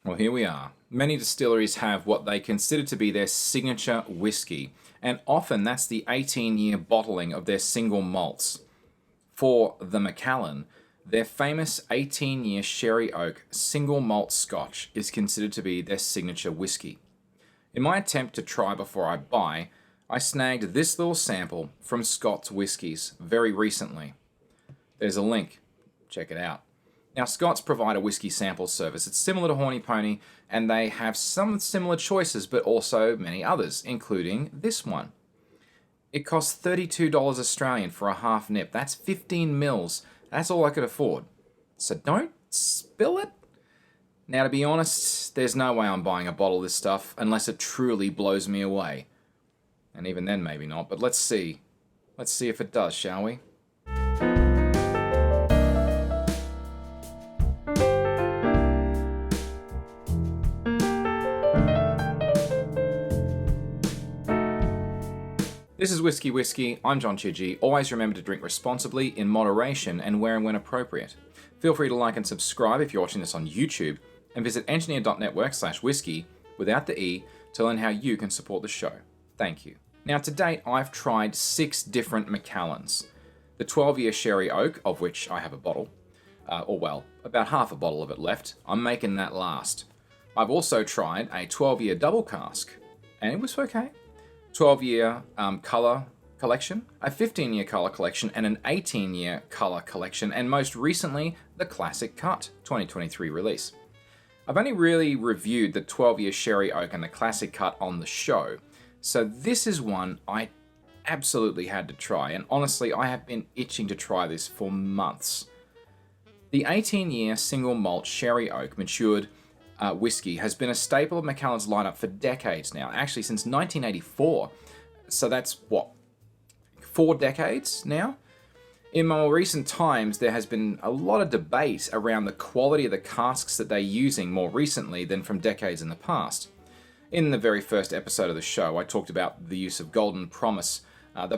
Well, here we are. Many distilleries have what they consider to be their signature whiskey, and often that's the 18-year bottling of their single malts. For the Macallan, their famous 18-year sherry oak single malt Scotch is considered to be their signature whiskey. In my attempt to try before I buy, I snagged this little sample from Scotch Whiskies very recently. There's a link. Check it out. Now, Scots provide a whiskey sample service. It's similar to Horny Pony, and they have some similar choices, but also many others, including this one. It costs $32 Australian for a half nip. That's 15 mils. That's all I could afford. So don't spill it. Now, to be honest, there's no way I'm buying a bottle of this stuff unless it truly blows me away. And even then, maybe not, but let's see. Let's see if it does, shall we? This is Whiskey. I'm John Chidgey. Always remember to drink responsibly, in moderation, and where and when appropriate. Feel free to like and subscribe if you're watching this on YouTube, and visit engineer.network/whiskey, without the E, to learn how you can support the show. Thank you. Now, to date, I've tried 6 different Macallans. The 12-year sherry oak, of which I have a bottle, about half a bottle of it left. I'm making that last. I've also tried a 12-year double cask, and it was okay. 12-year colour collection, a 15-year colour collection, and an 18-year colour collection, and most recently, the Classic Cut 2023 release. I've only really reviewed the 12-year sherry oak and the Classic Cut on the show, so this is one I absolutely had to try, and honestly, I have been itching to try this for months. The 18-year single malt sherry oak matured whiskey has been a staple of Macallan's lineup for decades now, actually since 1984. So that's, 4 decades now? In more recent times, there has been a lot of debate around the quality of the casks that they're using more recently than from decades in the past. In the very first episode of the show, I talked about the use of Golden Promise,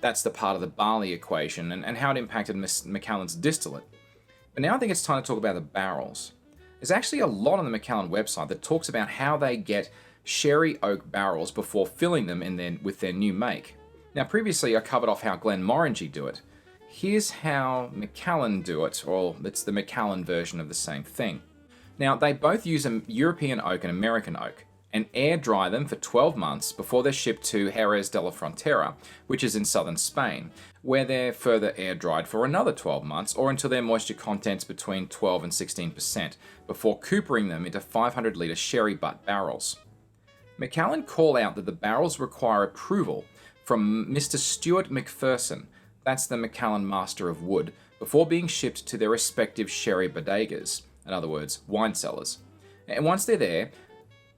that's the part of the barley equation, and how it impacted Macallan's distillate. But now I think it's time to talk about the barrels. There's actually a lot on the Macallan website that talks about how they get sherry oak barrels before filling them with their new make. Now, previously I covered off how Glenmorangie do it. Here's how Macallan do it, or it's the Macallan version of the same thing. Now, they both use a European oak and American oak, and air dry them for 12 months before they're shipped to Jerez de la Frontera, which is in southern Spain, where they're further air dried for another 12 months, or until their moisture content's between 12 and 16%, before coopering them into 500 litre sherry butt barrels. Macallan call out that the barrels require approval from Mr. Stuart McPherson, that's the Macallan Master of Wood, before being shipped to their respective sherry bodegas, in other words, wine cellars. And once they're there,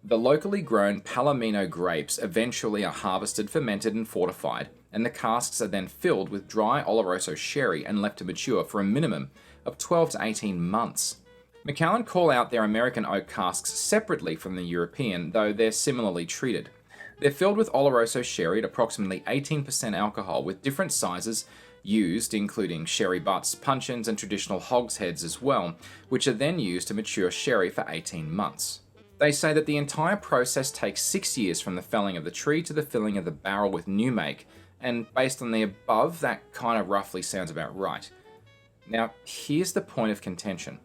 the locally grown Palomino grapes eventually are harvested, fermented, and fortified, and the casks are then filled with dry Oloroso sherry and left to mature for a minimum of 12 to 18 months. Macallan call out their American oak casks separately from the European, though they're similarly treated. They're filled with Oloroso sherry at approximately 18% alcohol, with different sizes used, including sherry butts, puncheons, and traditional hogsheads as well, which are then used to mature sherry for 18 months. They say that the entire process takes 6 years from the felling of the tree to the filling of the barrel with new make, and based on the above, that kind of roughly sounds about right. Now, here's the point of contention.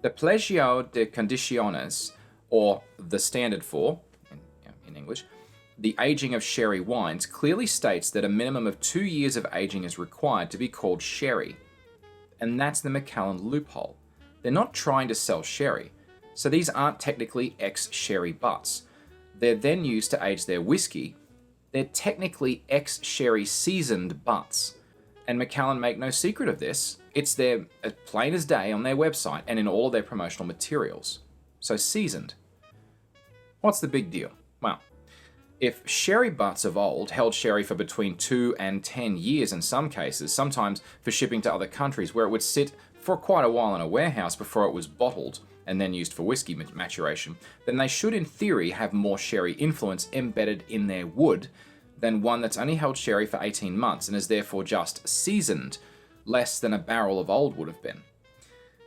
The Plegio de Condiciones, or the standard for, in English, the aging of sherry wines, clearly states that a minimum of 2 years of aging is required to be called sherry. And that's the Macallan loophole. They're not trying to sell sherry. So these aren't technically ex-sherry butts. They're then used to age their whiskey. They're technically ex-sherry seasoned butts. And Macallan make no secret of this. It's there as plain as day on their website and in all of their promotional materials. So seasoned. What's the big deal? Well, if sherry butts of old held sherry for between 2 and 10 years in some cases, sometimes for shipping to other countries where it would sit for quite a while in a warehouse before it was bottled, and then used for whiskey maturation, then they should in theory have more sherry influence embedded in their wood than one that's only held sherry for 18 months and is therefore just seasoned, less than a barrel of old would have been.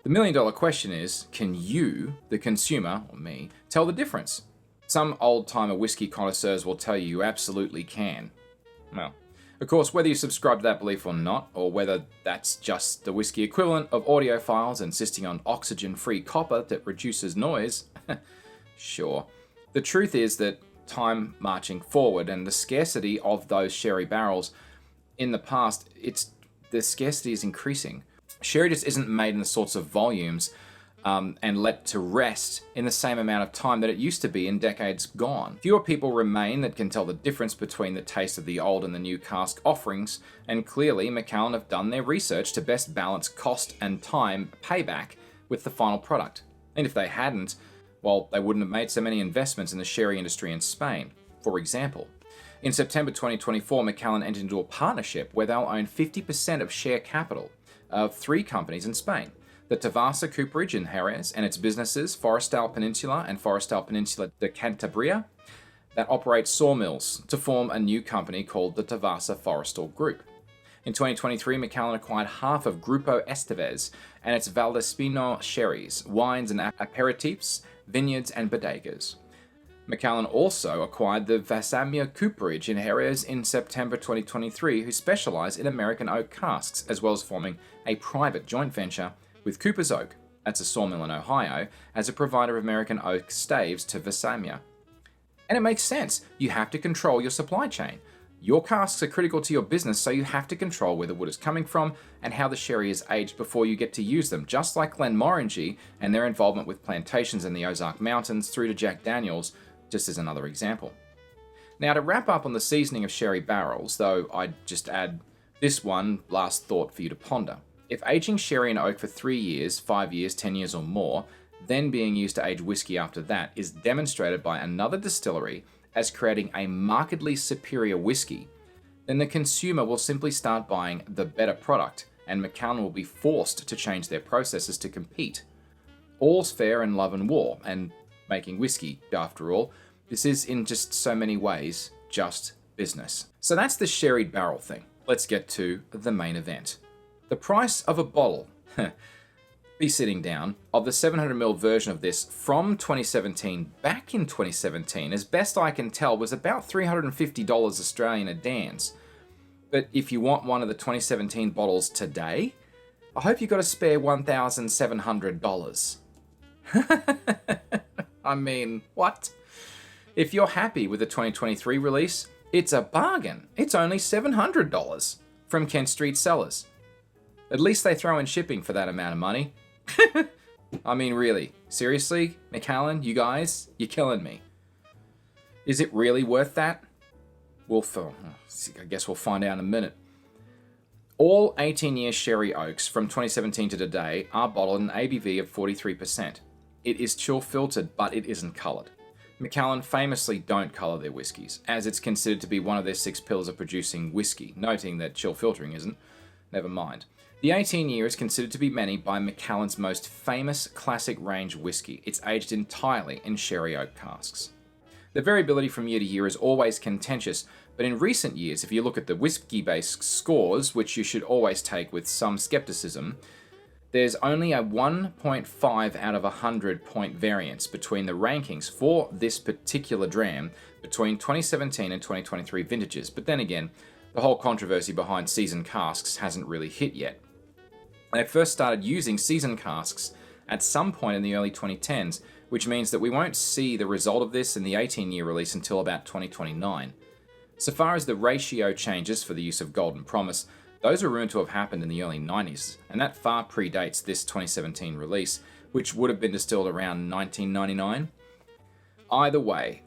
The million-dollar question is, can you, the consumer, or me, tell the difference? Some old-timer whiskey connoisseurs will tell you absolutely can. Well, of course, whether you subscribe to that belief or not, or whether that's just the whiskey equivalent of audiophiles insisting on oxygen-free copper that reduces noise, sure. The truth is that time marching forward and the scarcity of those sherry barrels in the past, the scarcity is increasing. Sherry just isn't made in the sorts of volumes and let to rest in the same amount of time that it used to be in decades gone. Fewer people remain that can tell the difference between the taste of the old and the new cask offerings, and clearly Macallan have done their research to best balance cost and time payback with the final product. And if they hadn't, well, they wouldn't have made so many investments in the sherry industry in Spain. For example, in September 2024, Macallan entered into a partnership where they'll own 50% of share capital of 3 companies in Spain: the Tavasa Cooperage in Jerez and its businesses Forestal Peninsula and Forestal Peninsula de Cantabria that operate sawmills to form a new company called the Tavasa Forestal Group. In 2023, Macallan acquired half of Grupo Estevez and its Valdespino sherries, wines and aperitifs, vineyards and bodegas. Macallan also acquired the Vasamia Cooperage in Jerez in September 2023, who specialize in American oak casks, as well as forming a private joint venture with Cooper's Oak, that's a sawmill in Ohio, as a provider of American oak staves to Vasamia. And it makes sense. You have to control your supply chain. Your casks are critical to your business, so you have to control where the wood is coming from and how the sherry is aged before you get to use them, just like Glenmorangie and their involvement with plantations in the Ozark Mountains through to Jack Daniels, just as another example. Now, to wrap up on the seasoning of sherry barrels, though I'd just add this one last thought for you to ponder. If aging sherry in oak for 3 years, 5 years, 10 years or more, then being used to age whiskey after that, is demonstrated by another distillery as creating a markedly superior whiskey, then the consumer will simply start buying the better product, and Macallan will be forced to change their processes to compete. All's fair in love and war, and making whiskey, after all, this is in just so many ways just business. So that's the sherried barrel thing. Let's get to the main event. The price of a bottle, be sitting down, of the 700ml version of this from 2017, back in 2017, as best I can tell, was about $350 Australian a dance. But if you want one of the 2017 bottles today, I hope you got a spare $1,700. I mean, what? If you're happy with the 2023 release, it's a bargain. It's only $700 from Kent Street Cellars. At least they throw in shipping for that amount of money. I mean, really, seriously, Macallan, you guys, you're killing me. Is it really worth that? I guess we'll find out in a minute. All 18-year sherry oaks from 2017 to today are bottled in an ABV of 43%. It is chill filtered, but it isn't coloured. Macallan famously don't colour their whiskies, as it's considered to be one of their 6 pillars of producing whiskey, noting that chill filtering isn't. Never mind. The 18-year is considered to be many by Macallan's most famous classic range whiskey. It's aged entirely in sherry oak casks. The variability from year to year is always contentious, but in recent years, if you look at the whiskey-based scores, which you should always take with some skepticism, there's only a 1.5 out of 100 point variance between the rankings for this particular dram between 2017 and 2023 vintages. But then again, the whole controversy behind seasoned casks hasn't really hit yet. They first started using seasoned casks at some point in the early 2010s, which means that we won't see the result of this in the 18-year release until about 2029. So far as the ratio changes for the use of Golden Promise, those are rumored to have happened in the early 90s, and that far predates this 2017 release, which would have been distilled around 1999. Either way,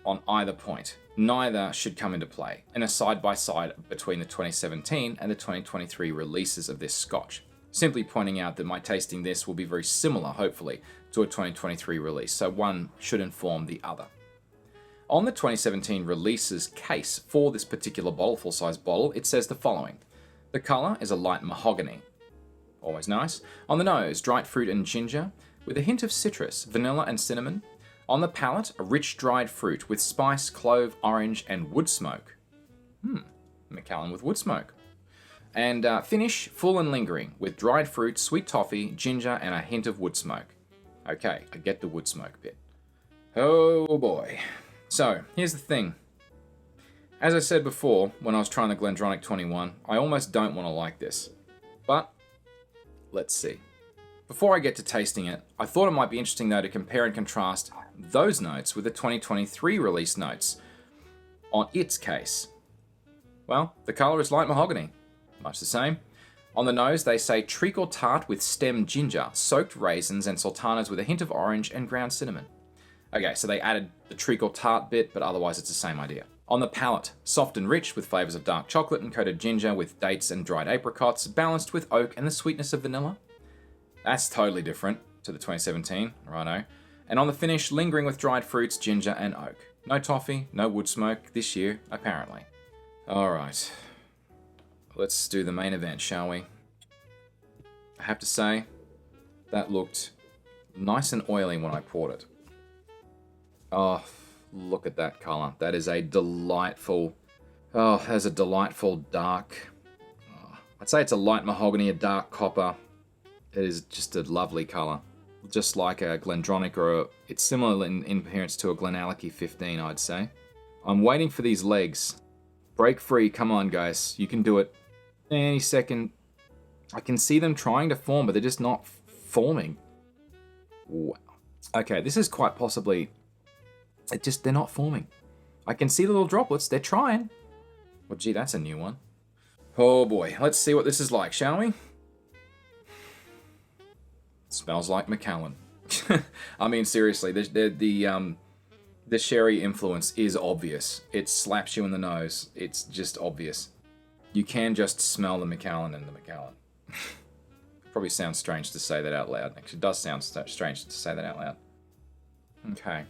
on either point, neither should come into play in a side-by-side between the 2017 and the 2023 releases of this Scotch. Simply pointing out that my tasting this will be very similar, hopefully, to a 2023 release, so one should inform the other. On the 2017 releases case for this particular bottle, full-size bottle, it says the following. The colour is a light mahogany. Always nice. On the nose, dried fruit and ginger, with a hint of citrus, vanilla and cinnamon. On the palate, a rich dried fruit with spice, clove, orange, and wood smoke. Macallan with wood smoke. And finish full and lingering with dried fruit, sweet toffee, ginger, and a hint of wood smoke. Okay, I get the wood smoke bit. Oh boy. So, here's the thing. As I said before, when I was trying the Glendronach 21, I almost don't want to like this. But, let's see. Before I get to tasting it, I thought it might be interesting though to compare and contrast those notes with the 2023 release notes on its case. Well, the colour is light mahogany. Much the same. On the nose, they say treacle tart with stem ginger, soaked raisins, and sultanas with a hint of orange and ground cinnamon. Okay, so they added the treacle tart bit, but otherwise it's the same idea. On the palate, soft and rich with flavours of dark chocolate and coated ginger with dates and dried apricots, balanced with oak and the sweetness of vanilla. That's totally different to the 2017, righto. And on the finish, lingering with dried fruits, ginger, and oak. No toffee, no wood smoke this year, apparently. Alright. Let's do the main event, shall we? I have to say, that looked nice and oily when I poured it. Oh, look at that colour. That is a delightful... Oh, there's a delightful dark... Oh, I'd say it's a light mahogany, a dark copper. It is just a lovely colour. Just like a Glendronach or it's similar in appearance to a Glenallachie 15, I'd say. I'm waiting for these legs. Break free, come on guys. You can do it. Any second. I can see them trying to form, but they're just not forming. Wow. Okay, this is quite possibly... they're not forming. I can see the little droplets, they're trying. Well, gee, that's a new one. Oh boy, let's see what this is like, shall we? Smells like Macallan. I mean, seriously, the sherry influence is obvious. It slaps you in the nose. It's just obvious. You can just smell the Macallan in the Macallan. Probably sounds strange to say that out loud. Actually, it does sound strange to say that out loud. Okay.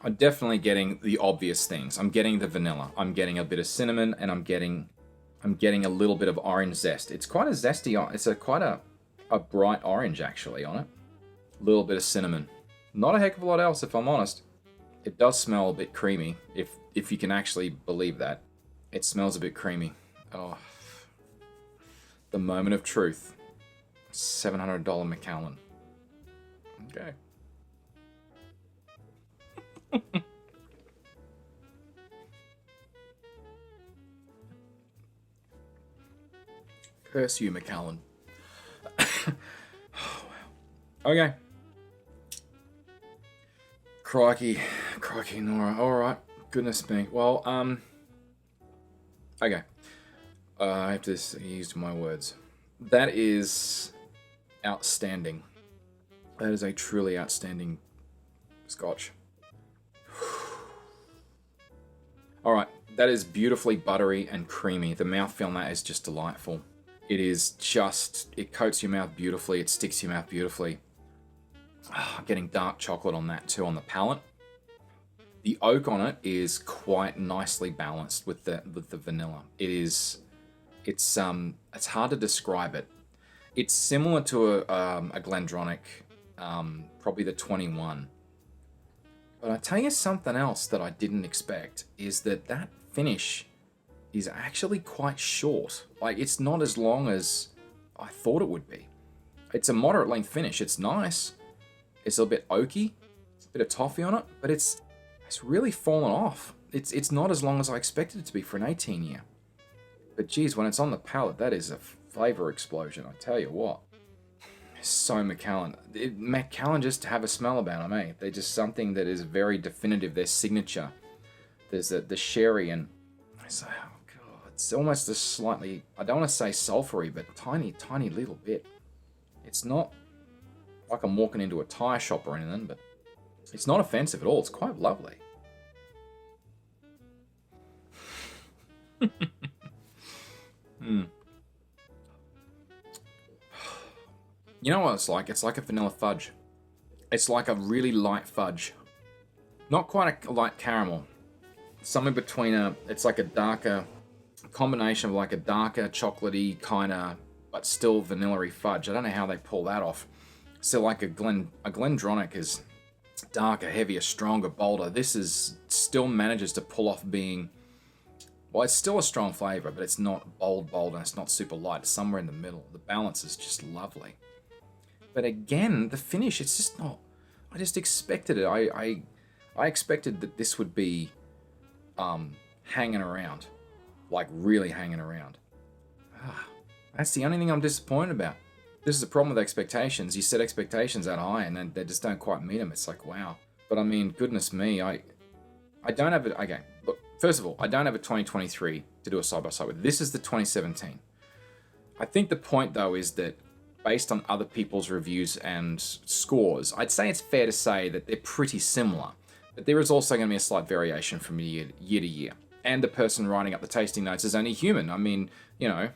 I'm definitely getting the obvious things. I'm getting the vanilla. I'm getting a bit of cinnamon, and I'm getting a little bit of orange zest. It's quite a zesty. It's quite a bright orange actually on it. A little bit of cinnamon. Not a heck of a lot else, if I'm honest. It does smell a bit creamy, if you can actually believe that. It smells a bit creamy. Oh, the moment of truth. $700 Macallan. Okay. Curse you, Macallan. Oh, wow. Okay. Crikey, Nora. Alright. Goodness me. Well, okay. I have to use my words. That is outstanding. That is a truly outstanding Scotch. Alright, that is beautifully buttery and creamy. The mouthfeel on that is just delightful. It is just, it coats your mouth beautifully, it sticks to your mouth beautifully. I'm getting dark chocolate on that too, on the palate. The oak on it is quite nicely balanced with the vanilla. It's hard to describe it. It's similar to a Glendronach, probably the 21. But I tell you something else that I didn't expect is that finish is actually quite short. Like, it's not as long as I thought it would be. It's a moderate length finish. It's nice. It's a bit oaky. It's a bit of toffee on it, but it's really fallen off. It's not as long as I expected it to be for an 18 year. But geez, when it's on the palate, that is a flavor explosion, I tell you what. So Macallan. Macallan just have a smell about them, eh? They're just something that is very definitive, their signature. There's the sherry and... It's, oh God, it's almost a slightly... I don't want to say sulfury, but tiny, tiny little bit. It's not like I'm walking into a tyre shop or anything, but it's not offensive at all. It's quite lovely. You know what it's like? It's like a vanilla fudge. It's like a really light fudge. Not quite a light caramel. Somewhere between it's like a darker combination of like a darker chocolatey kind of, but still vanilla-y fudge. I don't know how they pull that off. So like a Glendronach is darker, heavier, stronger, bolder. This is still manages to pull off being Well, it's still a strong flavour, but it's not bold, and it's not super light. It's somewhere in the middle. The balance is just lovely. But again, the finish, it's just not... I just expected it. I expected that this would be hanging around. Like, really hanging around. That's the only thing I'm disappointed about. This is the problem with expectations. You set expectations that high, and then they just don't quite meet them. It's like, wow. But I mean, goodness me, I don't have it... Okay, look, first of all, I don't have a 2023 to do a side-by-side with. This is the 2017. I think the point, though, is that based on other people's reviews and scores, I'd say it's fair to say that they're pretty similar. But there is also going to be a slight variation from year to year. And the person writing up the tasting notes is only human. I mean, you know...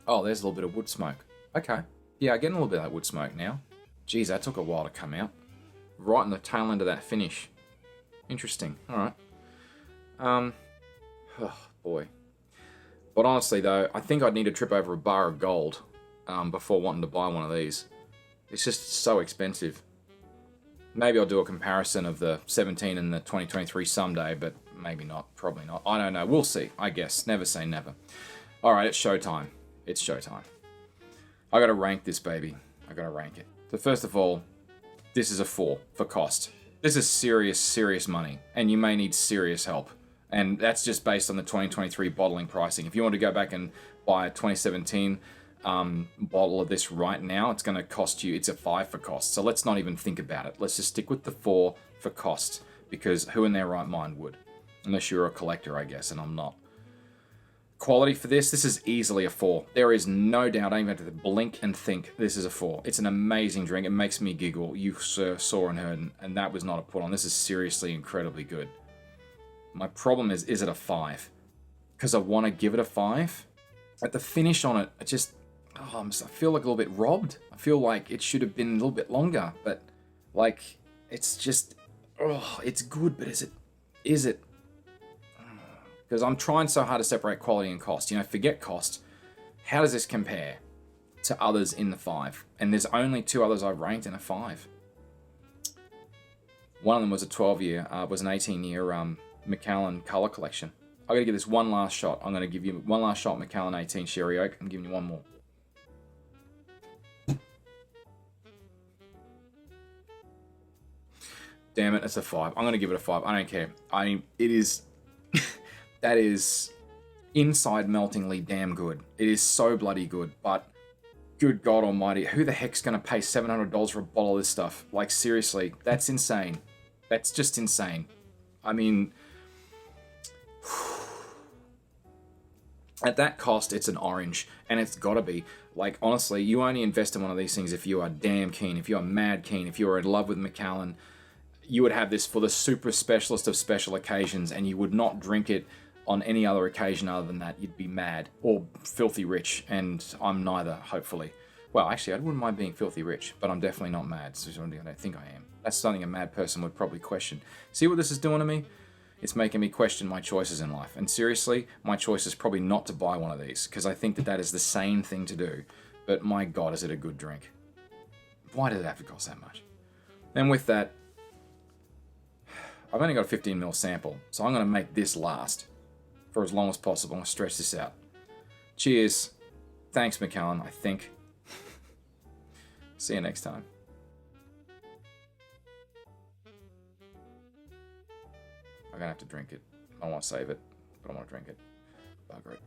Oh, there's a little bit of wood smoke. Okay. Yeah, I'm getting a little bit of that wood smoke now. Geez, that took a while to come out. Right in the tail end of that finish. Interesting. Alright. Oh, boy. But honestly, though, I think I'd need to trip over a bar of gold before wanting to buy one of these. It's just so expensive. Maybe I'll do a comparison of the 17 and the 2023 someday, but maybe not. Probably not. I don't know. We'll see, I guess. Never say never. Alright, it's showtime. It's showtime. I gotta rank this baby. I gotta rank it. So first of all, this is a 4 for cost. This is serious, serious money, and you may need serious help. And that's just based on the 2023 bottling pricing. If you want to go back and buy a 2017 bottle of this right now, it's going to cost you, it's a 5 for cost. So let's not even think about it. Let's just stick with the 4 for cost, because who in their right mind would? Unless you're a collector, I guess, and I'm not. Quality for this is easily a 4. There is no doubt. I don't even have to blink and think this is a 4. It's an amazing drink. It makes me giggle. You saw and heard, and that was not a put on. This is seriously incredibly good. My problem is it a 5? Because I want to give it a 5. At the finish on it, I just... I feel like a little bit robbed. I feel like it should have been a little bit longer. But, like, it's just... it's good, but is it? Because I'm trying so hard to separate quality and cost. You know, forget cost. How does this compare to others in the 5? And there's only 2 others I've ranked in a 5. One of them was a 12-year, was an 18-year Macallan colour collection. I'm going to give this one last shot. I'm going to give you one last shot, Macallan 18 Sherry Oak. I'm giving you one more. Damn it, it's a 5. I'm going to give it a 5. I don't care. I mean, it is... that is inside meltingly damn good. It is so bloody good, but good God almighty, who the heck's going to pay $700 for a bottle of this stuff? Like, seriously, that's insane. That's just insane. I mean, at that cost, it's an orange, and it's got to be. Like, honestly, you only invest in one of these things if you are damn keen, if you are mad keen, if you are in love with Macallan. You would have this for the super specialist of special occasions, and you would not drink it on any other occasion other than that. You'd be mad or filthy rich, and I'm neither, hopefully. Well, actually, I wouldn't mind being filthy rich, but I'm definitely not mad, so I don't think I am. That's something a mad person would probably question. See what this is doing to me? It's making me question my choices in life. And seriously, my choice is probably not to buy one of these, because I think that is the sane thing to do. But my God, is it a good drink? Why did it have to cost that much? And with that, I've only got a 15ml sample, so I'm going to make this last for as long as possible. I'm going to stretch this out. Cheers. Thanks, Macallan, I think. See you next time. I'm going to have to drink it. I want to save it, but I want to drink it. Bugger it.